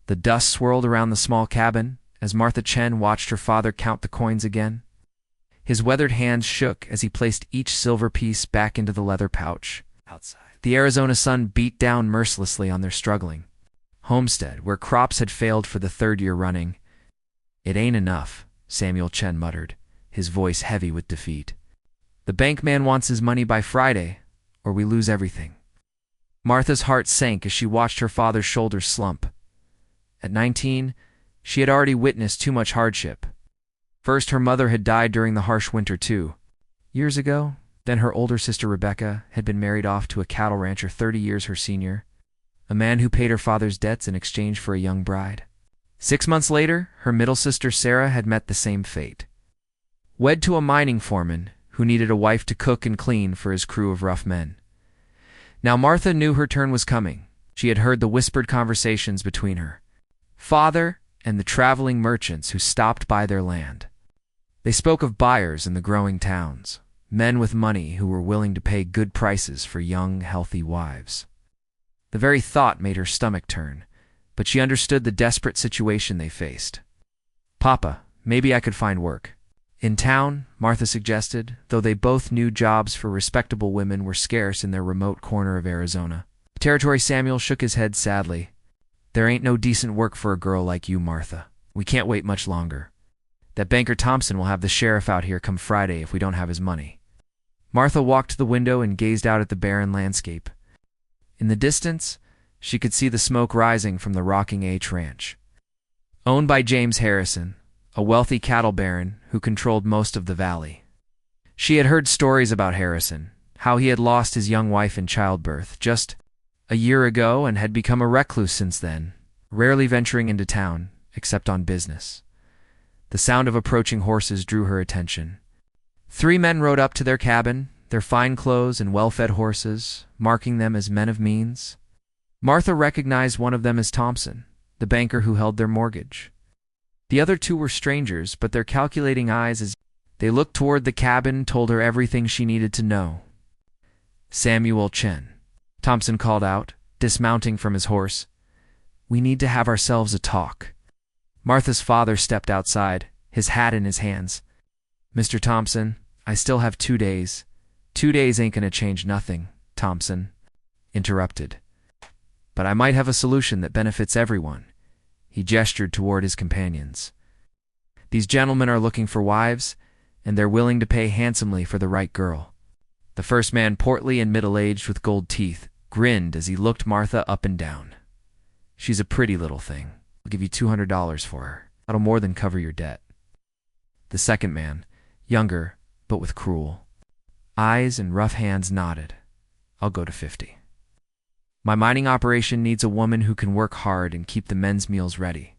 The dust swirled around the small cabin as Martha Chen watched her father count the coins again. His weathered hands shook as he placed each silver piece back into the leather pouch. Outside, the Arizona sun beat down mercilessly on their struggling homestead, where crops had failed for the third year running. "It ain't enough," Samuel Chen muttered, his voice heavy with defeat. "The bank man wants his money by Friday, or we lose everything." Martha's heart sank as she watched her father's shoulders slump. At 19, she had already witnessed too much hardship. First, her mother had died during the harsh winter 2 years ago. Then her older sister Rebecca had been married off to a cattle rancher 30 years her senior, a man who paid her father's debts in exchange for a young bride. 6 months later, her middle sister Sarah had met the same fate. Wed to a mining foreman who needed a wife to cook and clean for his crew of rough men. Now Martha knew her turn was coming. She had heard the whispered conversations between her father and the traveling merchants who stopped by their land. They spoke of buyers in the growing towns, men with money who were willing to pay good prices for young, healthy wives. The very thought made her stomach turn, but she understood the desperate situation they faced. "Papa, maybe I could find work." "In town," Martha suggested, though they both knew jobs for respectable women were scarce in their remote corner of Arizona. Territory Samuel shook his head sadly. "There ain't no decent work for a girl like you, Martha. We can't wait much longer. That banker Thompson will have the sheriff out here come Friday if we don't have his money." Martha walked to the window and gazed out at the barren landscape. In the distance, she could see the smoke rising from the Rocking H Ranch. Owned by James Harrison, a wealthy cattle baron who controlled most of the valley. She had heard stories about Harrison, how he had lost his young wife in childbirth just a year ago and had become a recluse since then, rarely venturing into town, except on business. The sound of approaching horses drew her attention. 3 men rode up to their cabin, their fine clothes and well-fed horses, marking them as men of means. Martha recognized one of them as Thompson, the banker who held their mortgage. The other 2 were strangers, but their calculating eyes as they looked toward the cabin told her everything she needed to know. "Samuel Chen," Thompson called out, dismounting from his horse. "We need to have ourselves a talk." Martha's father stepped outside, his hat in his hands. "Mr. Thompson, I still have 2 days. 2 days ain't gonna change nothing," Thompson interrupted. "But I might have a solution that benefits everyone." He gestured toward his companions. "These gentlemen are looking for wives, and they're willing to pay handsomely for the right girl." The first man, portly and middle-aged with gold teeth, grinned as he looked Martha up and down. "She's a pretty little thing. I'll give you $200 for her. That'll more than cover your debt." The second man, younger, but with cruel eyes and rough hands, nodded. "I'll go to 50. My mining operation needs a woman who can work hard and keep the men's meals ready."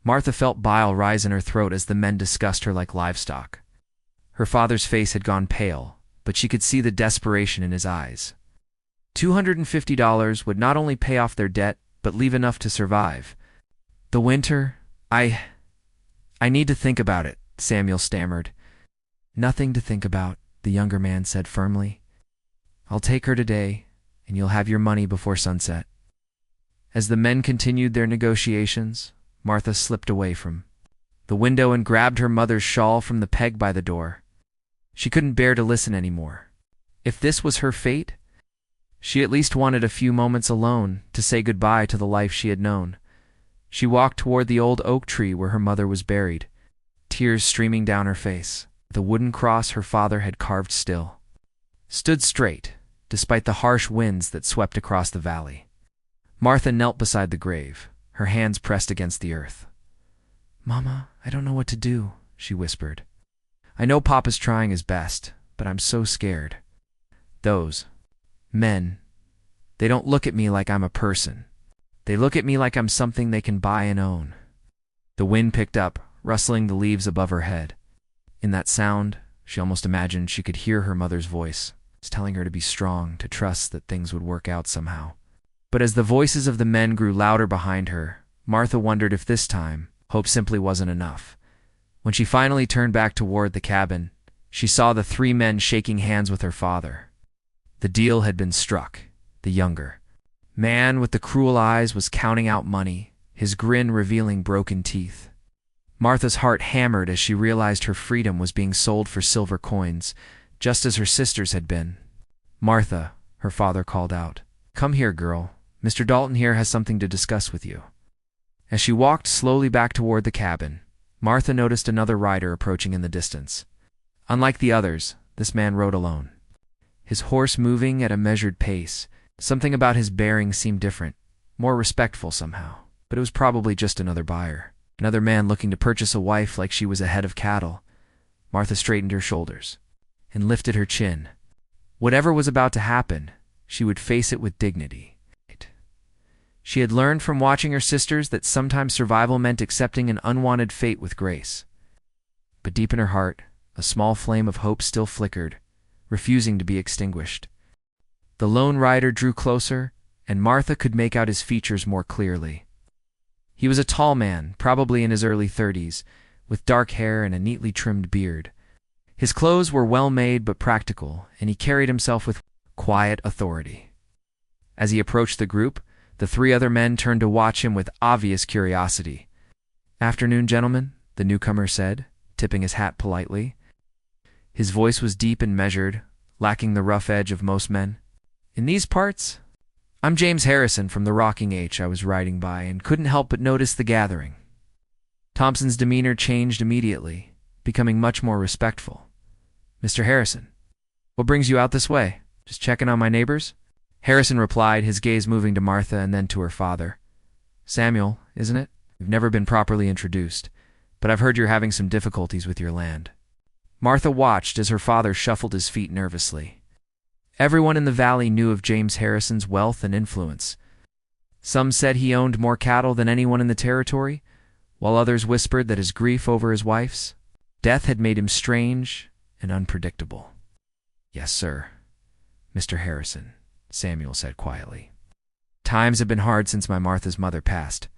Martha felt bile rise in her throat as the men discussed her like livestock. Her father's face had gone pale, but she could see the desperation in his eyes. $250 would not only pay off their debt, but leave enough to survive. "The winter, I need to think about it," Samuel stammered. "Nothing to think about," the younger man said firmly. "I'll take her today, and you'll have your money before sunset." As the men continued their negotiations, Martha slipped away from the window and grabbed her mother's shawl from the peg by the door. She couldn't bear to listen anymore. If this was her fate, she at least wanted a few moments alone to say goodbye to the life she had known. She walked toward the old oak tree where her mother was buried, tears streaming down her face. The wooden cross her father had carved still stood straight, despite the harsh winds that swept across the valley. Martha knelt beside the grave, her hands pressed against the earth. "Mama, I don't know what to do," she whispered. "I know Papa's trying his best, but I'm so scared. Those men, they don't look at me like I'm a person. They look at me like I'm something they can buy and own." The wind picked up, rustling the leaves above her head. In that sound, she almost imagined she could hear her mother's voice, telling her to be strong, to trust that things would work out somehow. But as the voices of the men grew louder behind her, Martha wondered if this time, hope simply wasn't enough. When she finally turned back toward the cabin, she saw the 3 men shaking hands with her father. The deal had been struck. The younger man with the cruel eyes was counting out money, his grin revealing broken teeth. Martha's heart hammered as she realized her freedom was being sold for silver coins, just as her sister's had been. "Martha," her father called out. "Come here, girl. Mr. Dalton here has something to discuss with you." As she walked slowly back toward the cabin, Martha noticed another rider approaching in the distance. Unlike the others, this man rode alone. His horse moving at a measured pace. Something about his bearing seemed different, more respectful somehow. But it was probably just another buyer. Another man looking to purchase a wife like she was a head of cattle. Martha straightened her shoulders and lifted her chin. Whatever was about to happen, she would face it with dignity. She had learned from watching her sisters that sometimes survival meant accepting an unwanted fate with grace. But deep in her heart, a small flame of hope still flickered, refusing to be extinguished. The lone rider drew closer, and Martha could make out his features more clearly. He was a tall man, probably in his early 30s, with dark hair and a neatly trimmed beard. His clothes were well made but practical, and he carried himself with quiet authority. As he approached the group, the three other men turned to watch him with obvious curiosity. "Afternoon, gentlemen," the newcomer said, tipping his hat politely. His voice was deep and measured, lacking the rough edge of most men. "In these parts, I'm James Harrison from the rocking H. I was riding by and couldn't help but notice the gathering." Thompson's demeanor changed immediately, becoming much more respectful. "Mr. Harrison, what brings you out this way? Just checking on my neighbors?" Harrison replied, his gaze moving to Martha and then to her father. "Samuel, isn't it? You've never been properly introduced, but I've heard you're having some difficulties with your land." Martha watched as her father shuffled his feet nervously. Everyone in the valley knew of James Harrison's wealth and influence. Some said he owned more cattle than anyone in the territory, while others whispered that his grief over his wife's death had made him strange and unpredictable. "Yes, sir, Mr. Harrison," Samuel said quietly. "Times have been hard since my Martha's mother passed.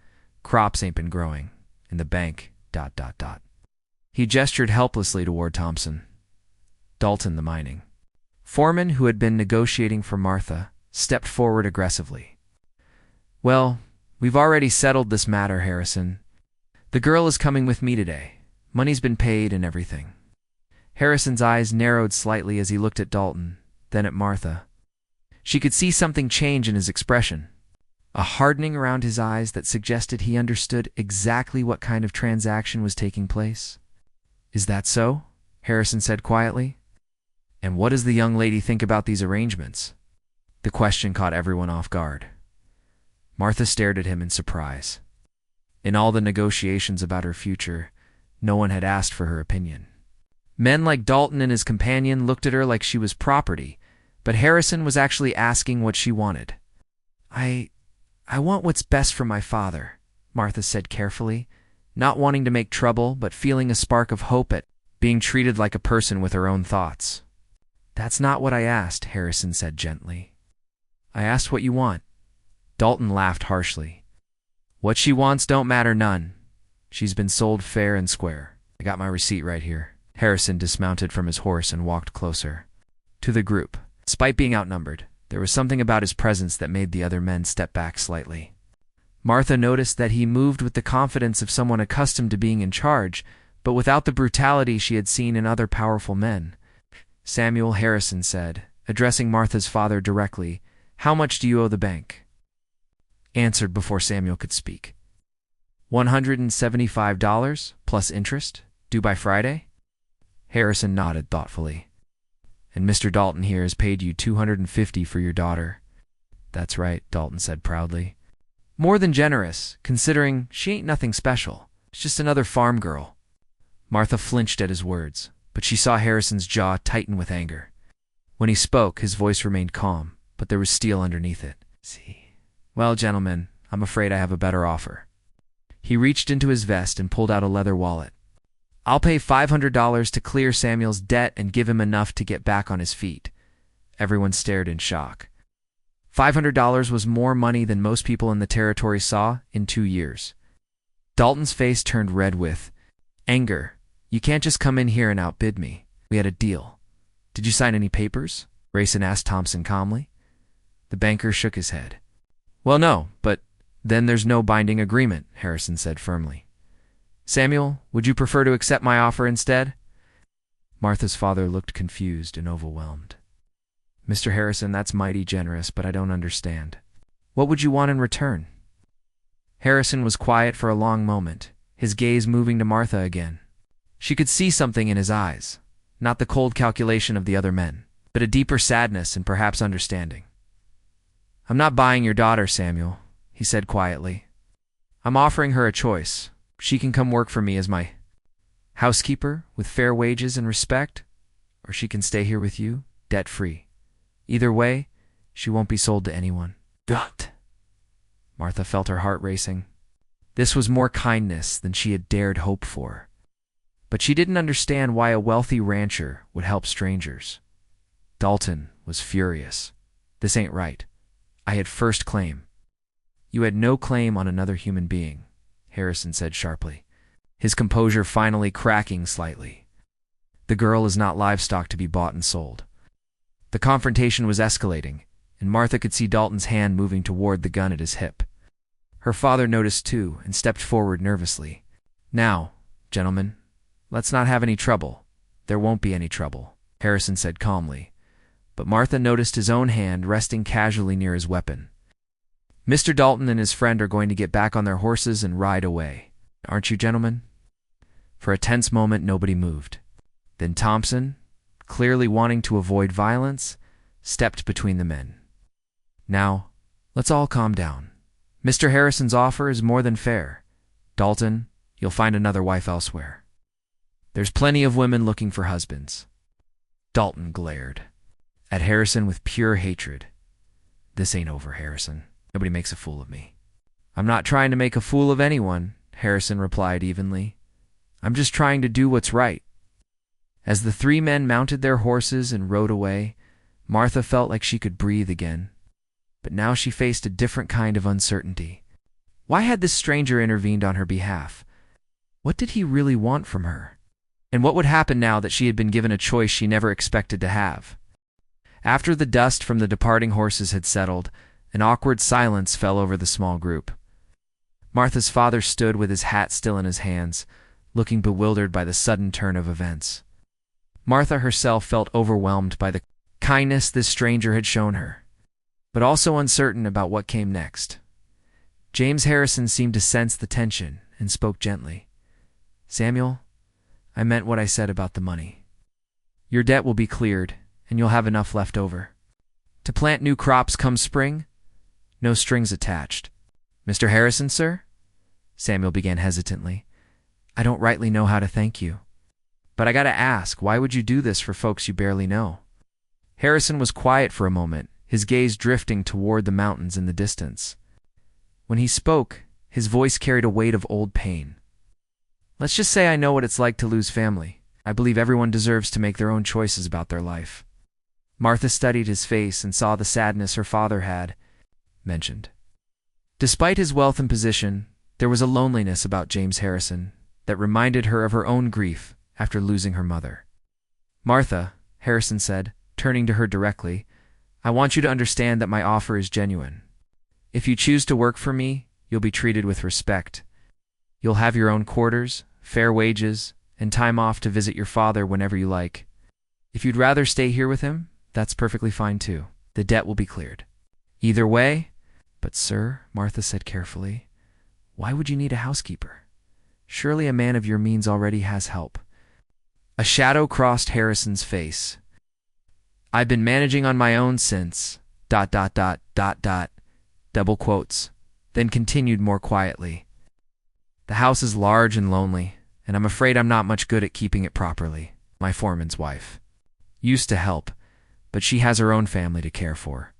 Crops ain't been growing, and the bank, ... He gestured helplessly toward Thompson. Dalton, the mining foreman who had been negotiating for Martha, stepped forward aggressively. "Well, we've already settled this matter, Harrison. The girl is coming with me today. Money's been paid and everything." Harrison's eyes narrowed slightly as he looked at Dalton, then at Martha. She could see something change in his expression, a hardening around his eyes that suggested he understood exactly what kind of transaction was taking place. "Is that so?" Harrison said quietly. "And what does the young lady think about these arrangements?" The question caught everyone off guard. Martha stared at him in surprise. In all the negotiations about her future, no one had asked for her opinion. Men like Dalton and his companion looked at her like she was property, but Harrison was actually asking what she wanted. I want what's best for my father," Martha said carefully, not wanting to make trouble but feeling a spark of hope at being treated like a person with her own thoughts. "That's not what I asked," Harrison said gently. "I asked what you want." Dalton laughed harshly. "What she wants don't matter none. She's been sold fair and square. I got my receipt right here." Harrison dismounted from his horse and walked closer to the group. Despite being outnumbered, there was something about his presence that made the other men step back slightly. Martha noticed that he moved with the confidence of someone accustomed to being in charge, but without the brutality she had seen in other powerful men. "Samuel," Harrison said, addressing Martha's father directly, "how much do you owe the bank?" Answered before Samuel could speak. $175 plus interest, due by Friday?" Harrison nodded thoughtfully. "And Mr. Dalton here has paid you $250 for your daughter." "That's right," Dalton said proudly. "More than generous, considering she ain't nothing special. It's just another farm girl." Martha flinched at his words, but she saw Harrison's jaw tighten with anger. When he spoke, his voice remained calm, but there was steel underneath it. "See. Well, gentlemen, I'm afraid I have a better offer." He reached into his vest and pulled out a leather wallet. "I'll pay $500 to clear Samuel's debt and give him enough to get back on his feet." Everyone stared in shock. $500 was more money than most people in the territory saw in 2 years. Dalton's face turned red with anger. "You can't just come in here and outbid me. We had a deal." "Did you sign any papers?" Grayson asked Thompson calmly. The banker shook his head. "Well, no, but Then there's no binding agreement, Harrison said firmly. Samuel, would you prefer to accept my offer instead? Martha's father looked confused and overwhelmed. Mr. Harrison, that's mighty generous, but I don't understand. What would you want in return? Harrison was quiet for a long moment, his gaze moving to Martha again. She could see something in his eyes, not the cold calculation of the other men, but a deeper sadness and perhaps understanding. I'm not buying your daughter, Samuel, he said quietly. I'm offering her a choice. She can come work for me as my housekeeper with fair wages and respect, or she can stay here with you, debt-free. Either way, she won't be sold to anyone. Dot. Martha felt her heart racing. This was more kindness than she had dared hope for. But she didn't understand why a wealthy rancher would help strangers. Dalton was furious. This ain't right. I had first claim. You had no claim on another human being, Harrison said sharply, his composure finally cracking slightly. The girl is not livestock to be bought and sold. The confrontation was escalating, and Martha could see Dalton's hand moving toward the gun at his hip. Her father noticed too and stepped forward nervously. Now, gentlemen, let's not have any trouble. There won't be any trouble, Harrison said calmly. But Martha noticed his own hand resting casually near his weapon. Mr. Dalton and his friend are going to get back on their horses and ride away. Aren't you, gentlemen? For a tense moment, nobody moved. Then Thompson, clearly wanting to avoid violence, stepped between the men. Now, let's all calm down. Mr. Harrison's offer is more than fair. Dalton, you'll find another wife elsewhere. There's plenty of women looking for husbands. Dalton glared at Harrison with pure hatred. This ain't over, Harrison. Nobody makes a fool of me. I'm not trying to make a fool of anyone, Harrison replied evenly. I'm just trying to do what's right. As the three men mounted their horses and rode away, Martha felt like she could breathe again. But now she faced a different kind of uncertainty. Why had this stranger intervened on her behalf? What did he really want from her? And what would happen now that she had been given a choice she never expected to have? After the dust from the departing horses had settled, an awkward silence fell over the small group. Martha's father stood with his hat still in his hands, looking bewildered by the sudden turn of events. Martha herself felt overwhelmed by the kindness this stranger had shown her, but also uncertain about what came next. James Harrison seemed to sense the tension and spoke gently. Samuel, I meant what I said about the money. Your debt will be cleared, and you'll have enough left over. To plant new crops come spring, no strings attached. Mr. Harrison, sir? Samuel began hesitantly. I don't rightly know how to thank you. But I gotta ask, why would you do this for folks you barely know? Harrison was quiet for a moment, his gaze drifting toward the mountains in the distance. When he spoke, his voice carried a weight of old pain. Let's just say I know what it's like to lose family. I believe everyone deserves to make their own choices about their life. Martha studied his face and saw the sadness her father had mentioned. Despite his wealth and position, there was a loneliness about James Harrison that reminded her of her own grief after losing her mother. Martha, Harrison said, turning to her directly, I want you to understand that my offer is genuine. If you choose to work for me, you'll be treated with respect. You'll have your own quarters, fair wages, and time off to visit your father whenever you like. If you'd rather stay here with him, that's perfectly fine too. The debt will be cleared. Either way, but sir, Martha said carefully, why would you need a housekeeper? Surely a man of your means already has help. A shadow crossed Harrison's face. I've been managing on my own since, ... double quotes, then continued more quietly. The house is large and lonely, and I'm afraid I'm not much good at keeping it properly. My foreman's wife used to help, but she has her own family to care for.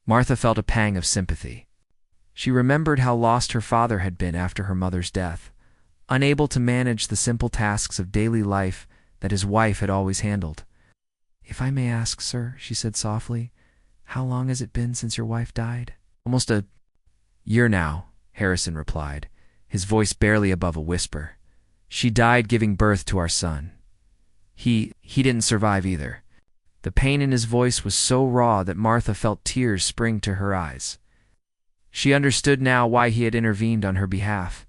Martha felt a pang of sympathy. She remembered how lost her father had been after her mother's death, unable to manage the simple tasks of daily life that his wife had always handled. If I may ask, sir, she said softly, how long has it been since your wife died? Almost a year now, Harrison replied, his voice barely above a whisper. She died giving birth to our son. He didn't survive either. The pain in his voice was so raw that Martha felt tears spring to her eyes. She understood now why he had intervened on her behalf.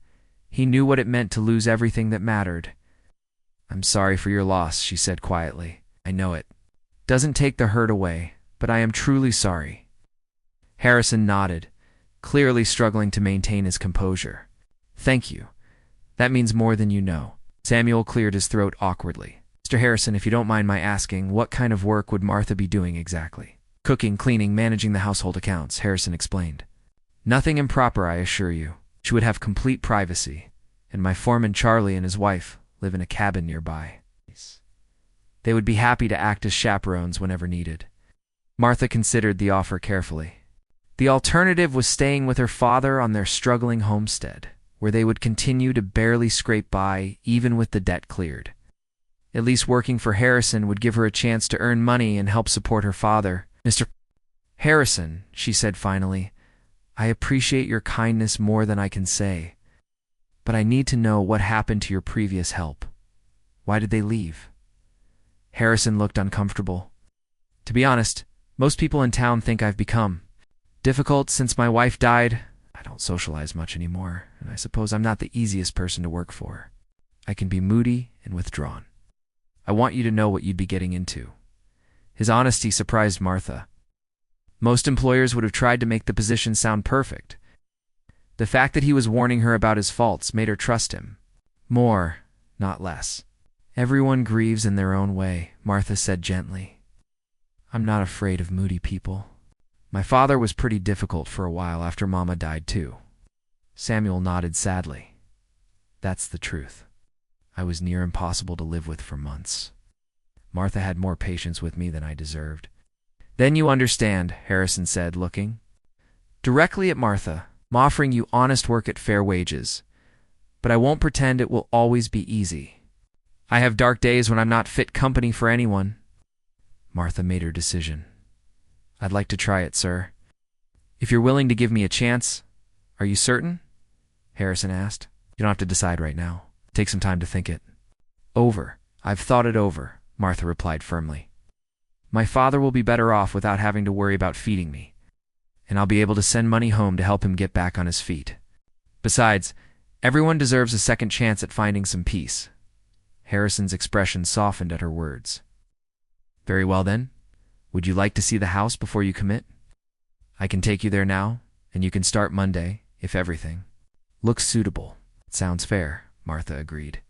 He knew what it meant to lose everything that mattered. "I'm sorry for your loss," she said quietly. "I know it doesn't take the hurt away, but I am truly sorry." Harrison nodded, clearly struggling to maintain his composure. "Thank you. That means more than you know." Samuel cleared his throat awkwardly. "Mr. Harrison, if you don't mind my asking, what kind of work would Martha be doing exactly?" "Cooking, cleaning, managing the household accounts," Harrison explained. "Nothing improper, I assure you. She would have complete privacy, and my foreman Charlie and his wife live in a cabin nearby. They would be happy to act as chaperones whenever needed." Martha considered the offer carefully. The alternative was staying with her father on their struggling homestead, where they would continue to barely scrape by even with the debt cleared. At least working for Harrison would give her a chance to earn money and help support her father. "Mr. Harrison," she said finally, "I appreciate your kindness more than I can say, but I need to know what happened to your previous help. Why did they leave?" Harrison looked uncomfortable. "To be honest, most people in town think I've become difficult since my wife died. I don't socialize much anymore, and I suppose I'm not the easiest person to work for. I can be moody and withdrawn. I want you to know what you'd be getting into." His honesty surprised Martha. Most employers would have tried to make the position sound perfect. The fact that he was warning her about his faults made her trust him. More, not less. "Everyone grieves in their own way," Martha said gently. "I'm not afraid of moody people. My father was pretty difficult for a while after Mama died too." Samuel nodded sadly. "That's the truth. I was near impossible to live with for months. Martha had more patience with me than I deserved." "Then you understand," Harrison said, looking directly at Martha. "I'm offering you honest work at fair wages, but I won't pretend it will always be easy. I have dark days when I'm not fit company for anyone." Martha made her decision. "I'd like to try it, sir. If you're willing to give me a chance." "Are you certain?" Harrison asked. "You don't have to decide right now. Take some time to think it over." "I've thought it over," Martha replied firmly. "My father will be better off without having to worry about feeding me, and I'll be able to send money home to help him get back on his feet. Besides, everyone deserves a second chance at finding some peace." Harrison's expression softened at her words. "Very well then. Would you like to see the house before you commit? I can take you there now, and you can start Monday, if everything looks suitable." "It sounds fair," Martha agreed.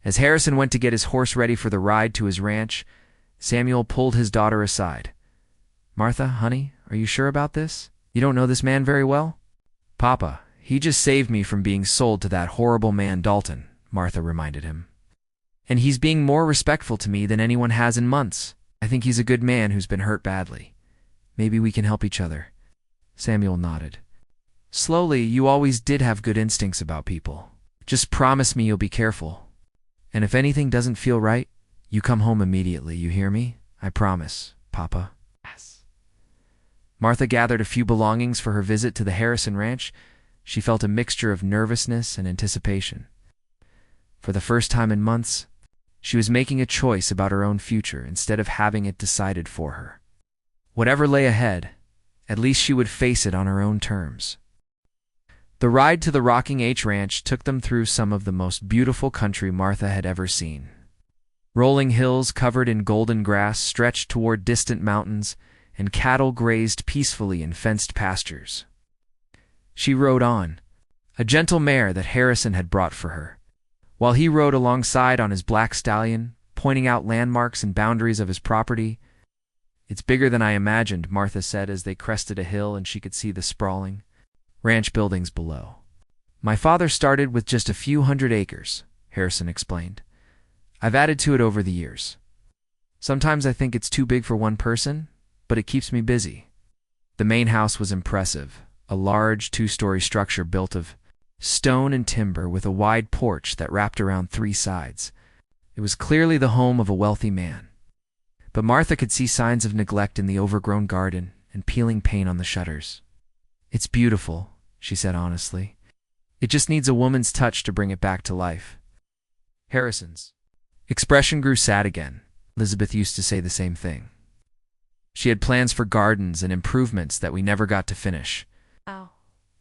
As Harrison went to get his horse ready for the ride to his ranch, Samuel pulled his daughter aside. "Martha, honey, are you sure about this? You don't know this man very well?" "Papa, he just saved me from being sold to that horrible man Dalton," Martha reminded him. "And he's being more respectful to me than anyone has in months. I think he's a good man who's been hurt badly. Maybe we can help each other." Samuel nodded. "Slowly, you always did have good instincts about people. Just promise me you'll be careful. And if anything doesn't feel right, you come home immediately, you hear me? I promise, Papa." "Yes." Martha gathered a few belongings for her visit to the Harrison ranch. She felt a mixture of nervousness and anticipation. For the first time in months, she was making a choice about her own future instead of having it decided for her. Whatever lay ahead, at least she would face it on her own terms. The ride to the Rocking H Ranch took them through some of the most beautiful country Martha had ever seen. Rolling hills covered in golden grass stretched toward distant mountains, and cattle grazed peacefully in fenced pastures. She rode on, a gentle mare that Harrison had brought for her, while he rode alongside on his black stallion, pointing out landmarks and boundaries of his property. "It's bigger than I imagined," Martha said as they crested a hill and she could see the sprawling ranch buildings below. "My father started with just a few hundred acres," Harrison explained. "I've added to it over the years. Sometimes I think it's too big for one person, but it keeps me busy." The main house was impressive, a large two-story structure built of stone and timber with a wide porch that wrapped around 3 sides. It was clearly the home of a wealthy man. But Martha could see signs of neglect in the overgrown garden and peeling paint on the shutters. "It's beautiful," she said honestly. "It just needs a woman's touch to bring it back to life." Harrison's expression grew sad again. Elizabeth used to say the same thing. She had plans for gardens and improvements that we never got to finish. Ow.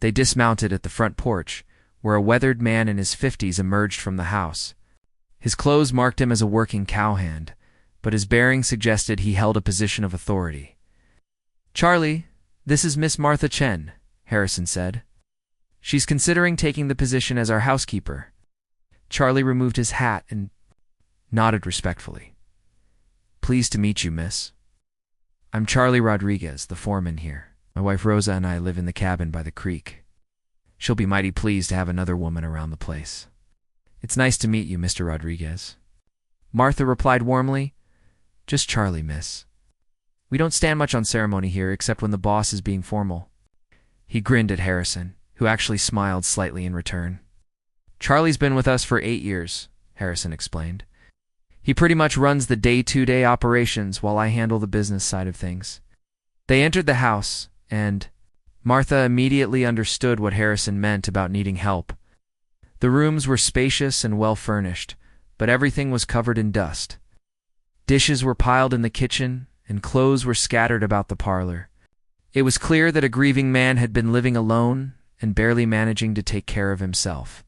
They dismounted at the front porch, where a weathered man in his 50s emerged from the house. His clothes marked him as a working cowhand, but his bearing suggested he held a position of authority. "Charlie, this is Miss Martha Chen," Harrison said. "She's considering taking the position as our housekeeper." Charlie removed his hat and nodded respectfully. "Pleased to meet you, miss. I'm Charlie Rodriguez, the foreman here. My wife Rosa and I live in the cabin by the creek. She'll be mighty pleased to have another woman around the place." "It's nice to meet you, Mr. Rodriguez." Martha replied warmly, "Just Charlie, miss. We don't stand much on ceremony here except when the boss is being formal." He grinned at Harrison, who actually smiled slightly in return. "Charlie's been with us for 8 years, Harrison explained. "He pretty much runs the day-to-day operations while I handle the business side of things." They entered the house, and Martha immediately understood what Harrison meant about needing help. The rooms were spacious and well-furnished, but everything was covered in dust. Dishes were piled in the kitchen, and clothes were scattered about the parlor. It was clear that a grieving man had been living alone and barely managing to take care of himself.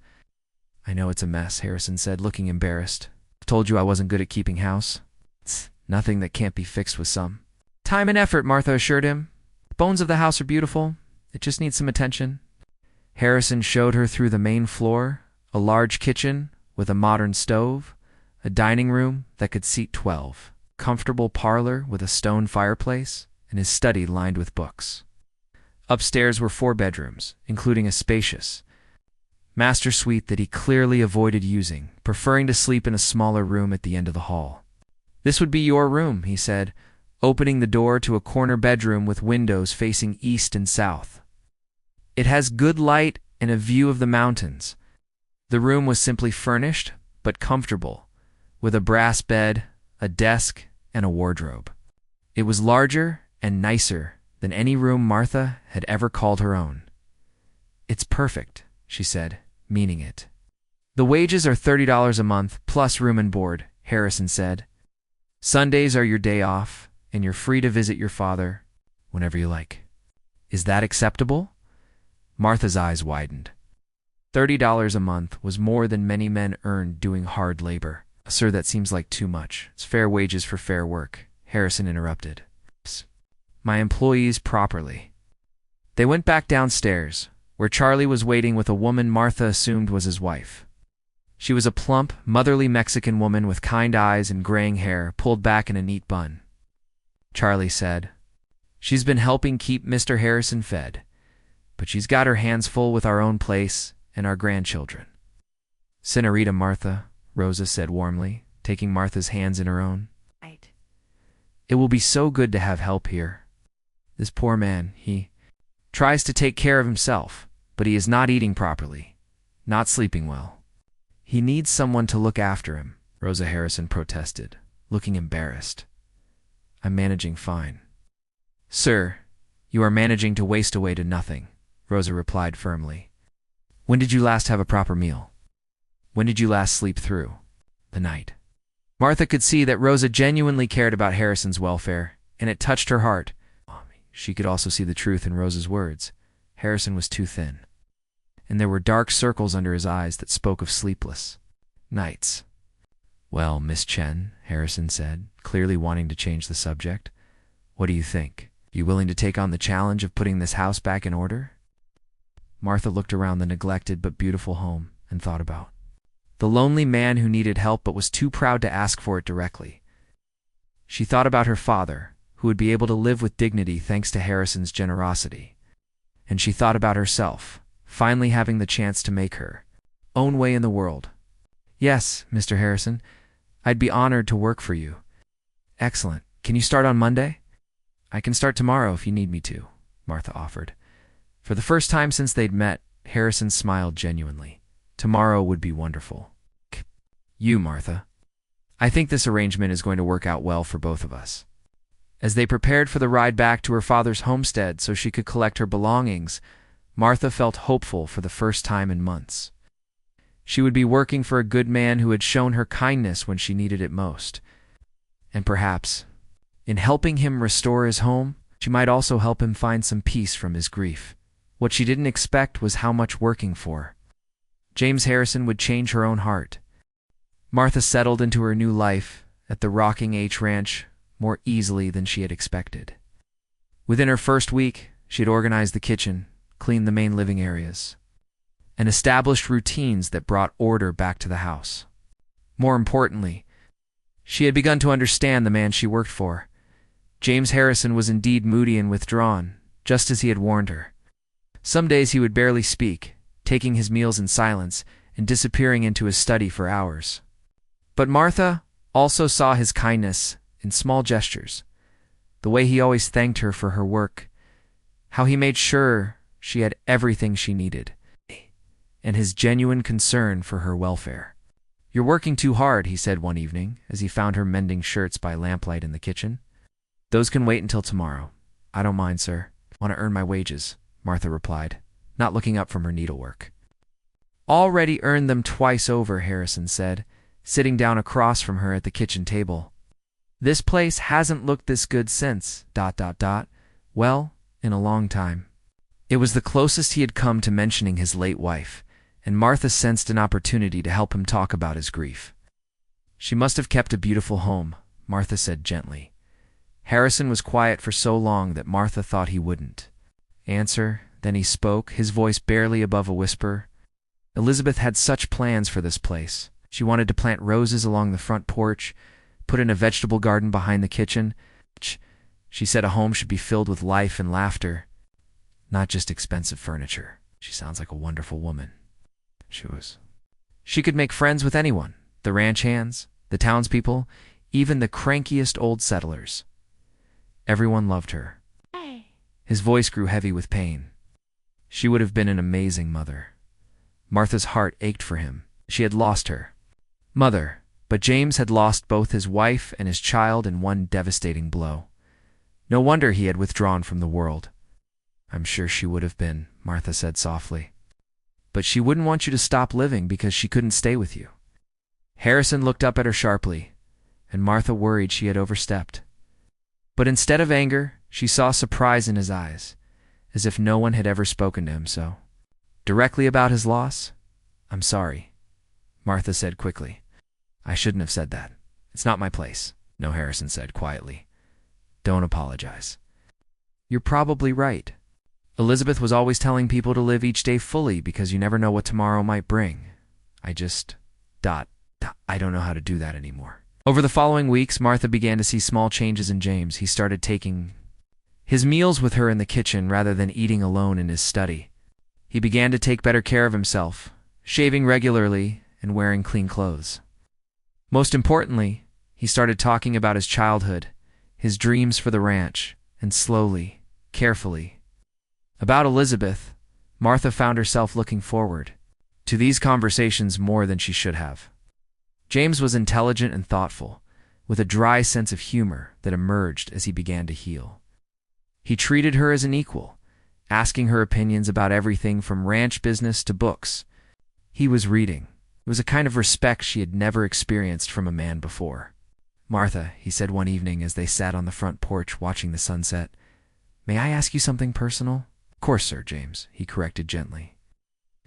"I know it's a mess," Harrison said, looking embarrassed. "I told you I wasn't good at keeping house. It's nothing that can't be fixed with some time and effort," Martha assured him. "The bones of the house are beautiful. It just needs some attention." Harrison showed her through the main floor, a large kitchen with a modern stove, a dining room that could seat 12, comfortable parlor with a stone fireplace, and his study lined with books. Upstairs were 4 bedrooms, including a spacious master suite that he clearly avoided using, preferring to sleep in a smaller room at the end of the hall. "This would be your room," he said, opening the door to a corner bedroom with windows facing east and south. "It has good light and a view of the mountains." The room was simply furnished, but comfortable, with a brass bed, a desk, and a wardrobe. It was larger and nicer than any room Martha had ever called her own. "It's perfect," she said, meaning it. "The wages are $30 a month, plus room and board," Harrison said. "Sundays are your day off, and you're free to visit your father whenever you like." "Is that acceptable?" Martha's eyes widened. $30 a month was more than many men earned doing hard labor. "Sir, that seems like too much. It's fair wages for fair work," Harrison interrupted. "My employees properly." They went back downstairs, where Charlie was waiting with a woman Martha assumed was his wife. She was a plump, motherly Mexican woman with kind eyes and graying hair pulled back in a neat bun. Charlie said, "She's been helping keep Mr. Harrison fed, but she's got her hands full with our own place and our grandchildren." "Senorita Martha," Rosa said warmly, taking Martha's hands in her own. Right. "It will be so good to have help here. This poor man, he tries to take care of himself, but he is not eating properly, not sleeping well. He needs someone to look after him," Rosa Harrison protested, looking embarrassed. "I'm managing fine." "Sir, you are managing to waste away to nothing," Rosa replied firmly. "When did you last have a proper meal? When did you last sleep through the night?" Martha could see that Rosa genuinely cared about Harrison's welfare, and it touched her heart. She could also see the truth in Rosa's words. Harrison was too thin, and there were dark circles under his eyes that spoke of sleepless nights. "Well, Miss Chen," Harrison said, clearly wanting to change the subject, "what do you think? You willing to take on the challenge of putting this house back in order?" Martha looked around the neglected but beautiful home and thought about the lonely man who needed help but was too proud to ask for it directly. She thought about her father, who would be able to live with dignity thanks to Harrison's generosity. And she thought about herself, finally having the chance to make her own way in the world. "Yes, Mr. Harrison, I'd be honored to work for you." "Excellent. Can you start on Monday?" "I can start tomorrow if you need me to," Martha offered. For the first time since they'd met, Harrison smiled genuinely. Tomorrow would be wonderful. "You, Martha. I think this arrangement is going to work out well for both of us." As they prepared for the ride back to her father's homestead so she could collect her belongings, Martha felt hopeful for the first time in months. She would be working for a good man who had shown her kindness when she needed it most. And perhaps, in helping him restore his home, she might also help him find some peace from his grief. What she didn't expect was how much working for James Harrison would change her own heart. Martha settled into her new life at the Rocking H Ranch more easily than she had expected. Within her first week, she had organized the kitchen, cleaned the main living areas, and established routines that brought order back to the house. More importantly, she had begun to understand the man she worked for. James Harrison was indeed moody and withdrawn, just as he had warned her. Some days he would barely speak, taking his meals in silence and disappearing into his study for hours. But Martha also saw his kindness in small gestures, the way he always thanked her for her work, how he made sure she had everything she needed, and his genuine concern for her welfare. "You're working too hard," he said one evening as he found her mending shirts by lamplight in the kitchen. "Those can wait until tomorrow." "I don't mind, sir. I want to earn my wages," Martha replied, not looking up from her needlework. "Already earned them twice over," Harrison said, sitting down across from her at the kitchen table. "This place hasn't looked this good since, ... well, in a long time." It was the closest he had come to mentioning his late wife, and Martha sensed an opportunity to help him talk about his grief. "She must have kept a beautiful home," Martha said gently. Harrison was quiet for so long that Martha thought he wouldn't answer. Then he spoke, his voice barely above a whisper. "Elizabeth had such plans for this place. She wanted to plant roses along the front porch, put in a vegetable garden behind the kitchen. She said a home should be filled with life and laughter, not just expensive furniture." "She sounds like a wonderful woman." She was. She could make friends with anyone, the ranch hands, the townspeople, even the crankiest old settlers. Everyone loved her. His voice grew heavy with pain. She would have been an amazing mother. Martha's heart ached for him. She had lost her mother, but James had lost both his wife and his child in one devastating blow. No wonder he had withdrawn from the world. "I'm sure she would have been," Martha said softly. "But she wouldn't want you to stop living because she couldn't stay with you." Harrison looked up at her sharply, and Martha worried she had overstepped. But instead of anger, she saw surprise in his eyes, as if no one had ever spoken to him so directly about his loss. "I'm sorry," Martha said quickly. "I shouldn't have said that. It's not my place." "No," Harrison said quietly. "Don't apologize. You're probably right. Elizabeth was always telling people to live each day fully because you never know what tomorrow might bring. I just... I don't know how to do that anymore." Over the following weeks, Martha began to see small changes in James. He started taking his meals with her in the kitchen rather than eating alone in his study. He began to take better care of himself, shaving regularly and wearing clean clothes. Most importantly, he started talking about his childhood, his dreams for the ranch, and slowly, carefully. About Elizabeth, Martha found herself looking forward to these conversations more than she should have. James was intelligent and thoughtful, with a dry sense of humor that emerged as he began to heal. He treated her as an equal, asking her opinions about everything from ranch business to books he was reading. It was a kind of respect she had never experienced from a man before. "Martha," he said one evening as they sat on the front porch watching the sunset, "may I ask you something personal?" "Of course, sir, James," he corrected gently.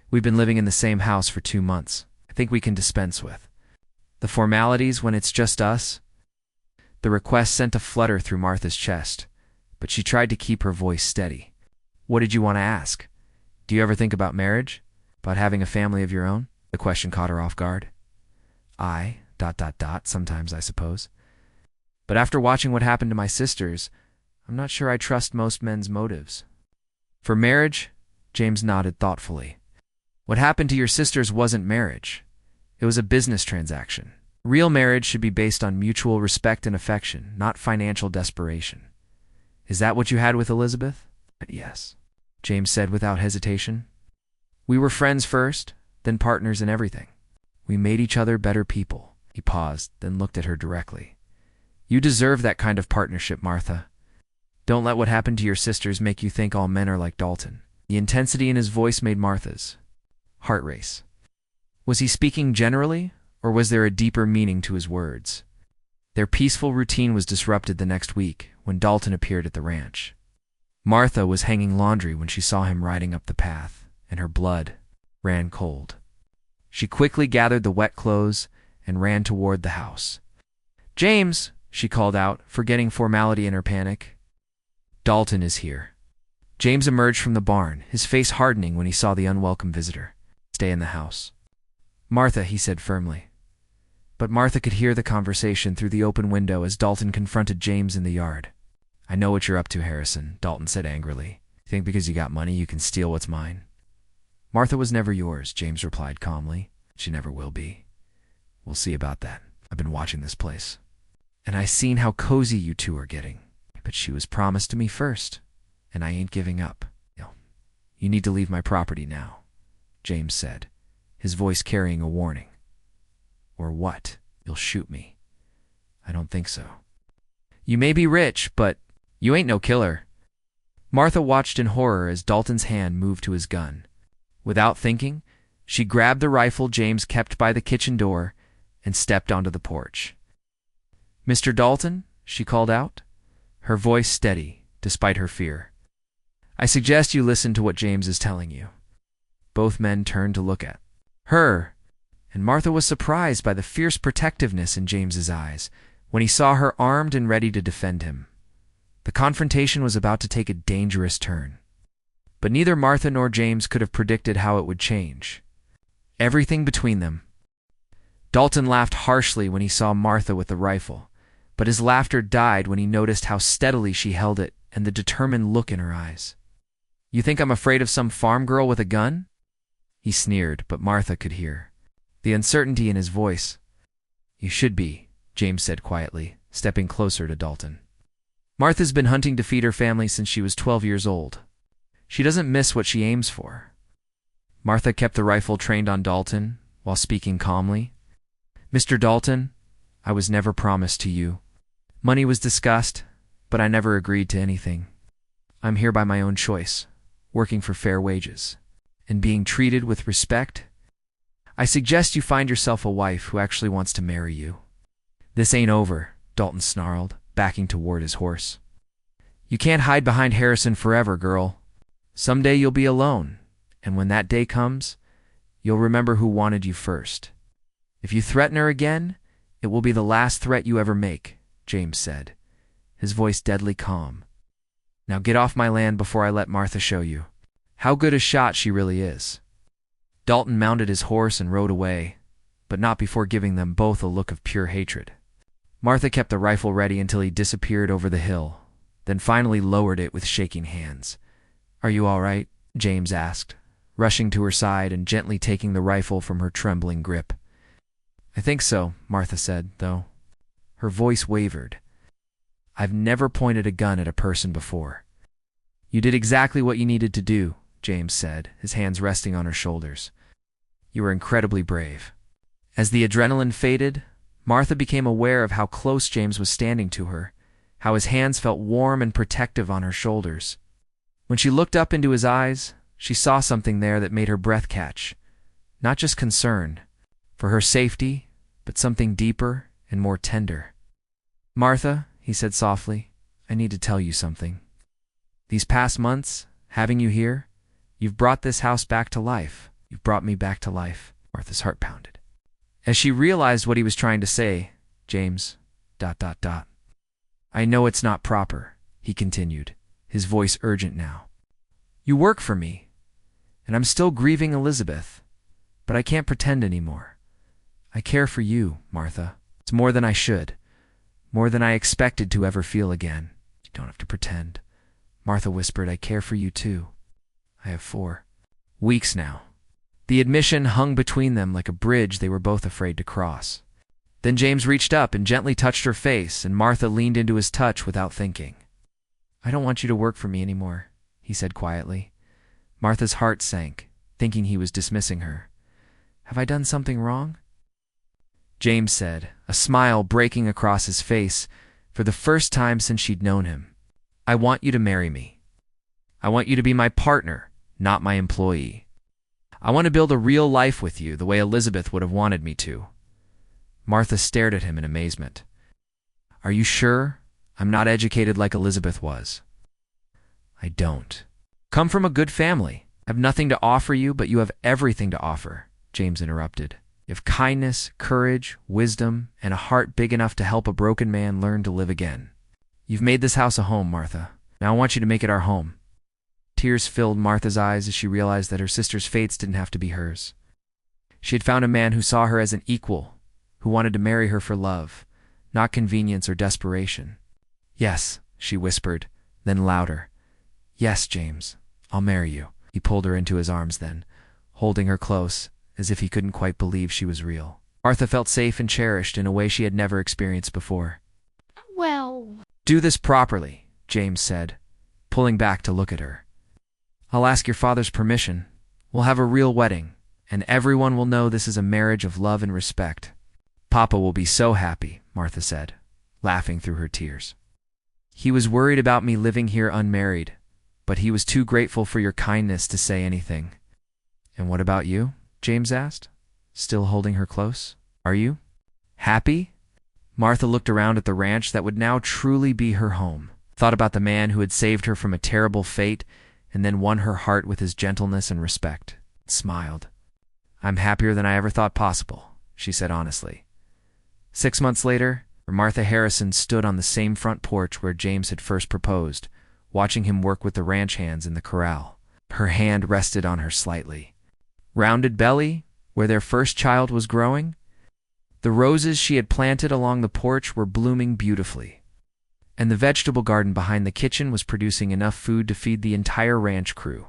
"We've been living in the same house for 2 months. I think we can dispense with the formalities when it's just us." The request sent a flutter through Martha's chest, but she tried to keep her voice steady. "What did you want to ask? Do you ever think about marriage? About having a family of your own?" The question caught her off guard. "I... sometimes, I suppose. But after watching what happened to my sisters, I'm not sure I trust most men's motives." "For marriage?" James nodded thoughtfully. "What happened to your sisters wasn't marriage. It was a business transaction. Real marriage should be based on mutual respect and affection, not financial desperation. Is that what you had with Elizabeth?" "Yes," James said without hesitation. "We were friends first, then partners in everything. We made each other better people." He paused, then looked at her directly. "You deserve that kind of partnership, Martha. Don't let what happened to your sisters make you think all men are like Dalton." The intensity in his voice made Martha's heart race. Was he speaking generally, or was there a deeper meaning to his words? Their peaceful routine was disrupted the next week when Dalton appeared at the ranch. Martha was hanging laundry when she saw him riding up the path, and her blood ran cold. She quickly gathered the wet clothes and ran toward the house. "James," she called out, forgetting formality in her panic. "Dalton is here." James emerged from the barn, his face hardening when he saw the unwelcome visitor. "Stay in the house." "Martha," he said firmly. But Martha could hear the conversation through the open window as Dalton confronted James in the yard. "I know what you're up to, Harrison," Dalton said angrily. "You think because you got money you can steal what's mine?" "Martha was never yours," James replied calmly. "She never will be. We'll see about that. I've been watching this place, and I seen how cozy you two are getting. But she was promised to me first, and I ain't giving up. You need to leave my property now," James said, his voice carrying a warning. "Or what? You'll shoot me." "I don't think so." "You may be rich, but you ain't no killer." Martha watched in horror as Dalton's hand moved to his gun. Without thinking, she grabbed the rifle James kept by the kitchen door and stepped onto the porch. "Mr. Dalton," she called out, her voice steady despite her fear, "I suggest you listen to what James is telling you." Both men turned to look at her, and Martha was surprised by the fierce protectiveness in James's eyes when he saw her armed and ready to defend him. The confrontation was about to take a dangerous turn. But neither Martha nor James could have predicted how it would change. Everything between them. Dalton laughed harshly when he saw Martha with the rifle, but his laughter died when he noticed how steadily she held it and the determined look in her eyes. "You think I'm afraid of some farm girl with a gun?" He sneered, but Martha could hear the uncertainty in his voice. "You should be," James said quietly, stepping closer to Dalton. "Martha's been hunting to feed her family since she was 12 years old. She doesn't miss what she aims for." Martha kept the rifle trained on Dalton while speaking calmly. "Mr. Dalton, I was never promised to you. Money was discussed, but I never agreed to anything. I'm here by my own choice, working for fair wages, and being treated with respect. I suggest you find yourself a wife who actually wants to marry you." "This ain't over," Dalton snarled, backing toward his horse. "You can't hide behind Harrison forever, girl. Someday you'll be alone, and when that day comes, you'll remember who wanted you first. If you threaten her again, it will be the last threat you ever make," James said, his voice deadly calm. "Now get off my land before I let Martha show you how good a shot she really is." Dalton mounted his horse and rode away, but not before giving them both a look of pure hatred. Martha kept the rifle ready until he disappeared over the hill, then finally lowered it with shaking hands. "Are you all right?" James asked, rushing to her side and gently taking the rifle from her trembling grip. "I think so," Martha said, though. Her voice wavered. "I've never pointed a gun at a person before." "You did exactly what you needed to do," James said, his hands resting on her shoulders. "You were incredibly brave." As the adrenaline faded, Martha became aware of how close James was standing to her, how his hands felt warm and protective on her shoulders. When she looked up into his eyes, she saw something there that made her breath catch. Not just concern for her safety, but something deeper and more tender. "Martha," he said softly, "I need to tell you something. These past months, having you here, you've brought this house back to life. You've brought me back to life." Martha's heart pounded. As she realized what he was trying to say, James, ... "I know it's not proper," he continued, his voice urgent now. "You work for me, and I'm still grieving Elizabeth, but I can't pretend anymore. I care for you, Martha. It's more than I should, more than I expected to ever feel again." "You don't have to pretend," Martha whispered. "I care for you too. I have 4 weeks now." The admission hung between them like a bridge they were both afraid to cross. Then James reached up and gently touched her face, and Martha leaned into his touch without thinking. "I don't want you to work for me anymore," he said quietly. Martha's heart sank, thinking he was dismissing her. "Have I done something wrong?" James said, a smile breaking across his face for the first time since she'd known him. "I want you to marry me. I want you to be my partner, not my employee. I want to build a real life with you the way Elizabeth would have wanted me to." Martha stared at him in amazement. "Are you sure I'm not educated like Elizabeth was?" I don't. Come from a good family. I have nothing to offer you, but you have everything to offer, James interrupted. You have kindness, courage, wisdom, and a heart big enough to help a broken man learn to live again. You've made this house a home, Martha. Now I want you to make it our home. Tears filled Martha's eyes as she realized that her sister's fates didn't have to be hers. She had found a man who saw her as an equal, who wanted to marry her for love, not convenience or desperation. Yes, she whispered, then louder. Yes, James, I'll marry you. He pulled her into his arms then, holding her close, as if he couldn't quite believe she was real. Martha felt safe and cherished in a way she had never experienced before. Well, Do this properly, James said, pulling back to look at her. I'll ask your father's permission. We'll have a real wedding, and everyone will know this is a marriage of love and respect. Papa will be so happy, Martha said, laughing through her tears. He was worried about me living here unmarried, but he was too grateful for your kindness to say anything. And what about you? James asked, still holding her close. Are you happy? Martha looked around at the ranch that would now truly be her home, thought about the man who had saved her from a terrible fate, and then won her heart with his gentleness and respect, and smiled. I'm happier than I ever thought possible, she said honestly. 6 months later, Martha Harrison stood on the same front porch where James had first proposed, watching him work with the ranch hands in the corral. Her hand rested on her slightly rounded belly, where their first child was growing. The roses she had planted along the porch were blooming beautifully, and the vegetable garden behind the kitchen was producing enough food to feed the entire ranch crew.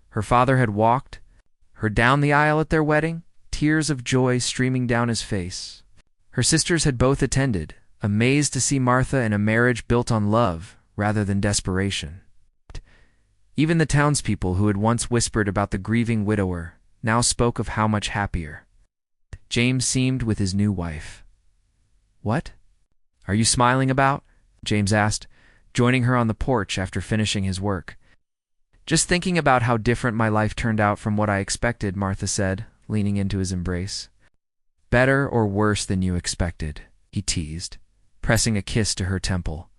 Her father had walked her down the aisle at their wedding, tears of joy streaming down his face. Her sisters had both attended, amazed to see Martha in a marriage built on love rather than desperation. Even the townspeople who had once whispered about the grieving widower now spoke of how much happier James seemed with his new wife. What are you smiling about? James asked, joining her on the porch after finishing his work. Just thinking about how different my life turned out from what I expected, Martha said, leaning into his embrace. Better or worse than you expected, he teased, pressing a kiss to her temple.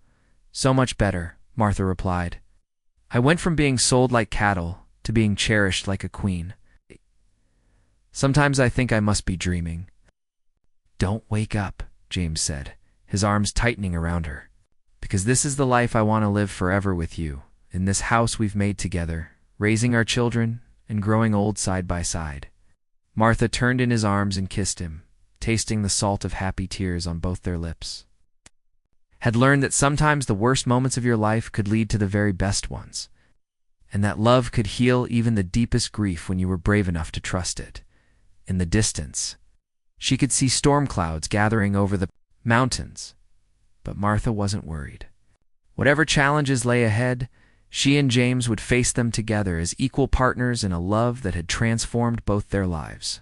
So much better, Martha replied. I went from being sold like cattle to being cherished like a queen. Sometimes I think I must be dreaming. Don't wake up, James said, his arms tightening around her. Because this is the life I want to live forever with you, in this house we've made together, raising our children and growing old side by side. Martha turned in his arms and kissed him, tasting the salt of happy tears on both their lips. Had learned that sometimes the worst moments of your life could lead to the very best ones, and that love could heal even the deepest grief when you were brave enough to trust it. In the distance, she could see storm clouds gathering over the mountains, but Martha wasn't worried. Whatever challenges lay ahead, she and James would face them together as equal partners in a love that had transformed both their lives.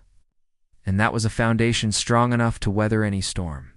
And that was a foundation strong enough to weather any storm.